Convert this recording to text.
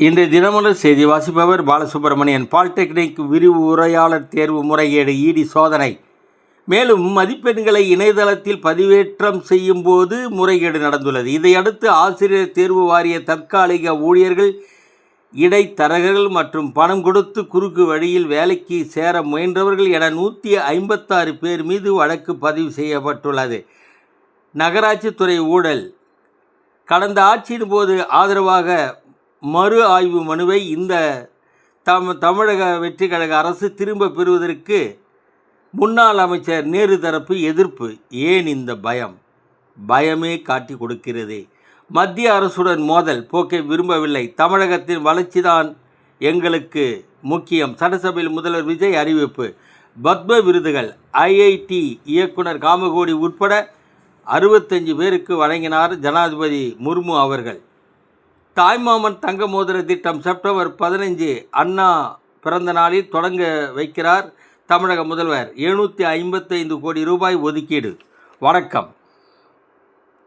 இன்றைய தினமலர் செய்தி வாசிப்பவர் பாலசுப்ரமணியன். பாலிடெக்னிக் விரிவு உரையாளர் தேர்வு முறைகேடு இடி சோதனை. மேலும் மதிப்பெண்களை இணையதளத்தில் பதிவேற்றம் செய்யும் போது முறைகேடு நடந்துள்ளது. இதையடுத்து ஆசிரியர் தேர்வு வாரிய தற்காலிக ஊழியர்கள், இடைத்தரகர்கள் மற்றும் பணம் கொடுத்து குறுக்கு வழியில் வேலைக்கு சேர முயன்றவர்கள் என 156 பேர் மீது வழக்கு பதிவு செய்யப்பட்டுள்ளது. நகராட்சித்துறை ஊழல். கடந்த ஆட்சியின் போது ஆதரவாக மறு ஆய்வு மனுவை இந்த தமிழக வெற்றி கழக அரசு திரும்ப பெறுவதற்கு முன்னாள் அமைச்சர் நேரு தரப்பு எதிர்ப்பு. ஏன் இந்த பயம்? பயமே காட்டி கொடுக்கிறது. மத்திய அரசுடன் மோதல் போக்கை விரும்பவில்லை. தமிழகத்தின் வளர்ச்சிதான் எங்களுக்கு முக்கியம். சட்டசபையில் முதல்வர் விஜய் அறிவிப்பு. பத்ம விருதுகள் ஐஐடி இயக்குனர் காமகோடி உட்பட 65 பேருக்கு வழங்கினார் ஜனாதிபதி முர்மு அவர்கள். தாய்மாமன் தங்க மோதிர திட்டம் செப்டம்பர் 15 அண்ணா பிறந்த நாளில் தொடங்க வைக்கிறார் தமிழக முதல்வர். 755 கோடி ரூபாய் ஒதுக்கீடு. வணக்கம்.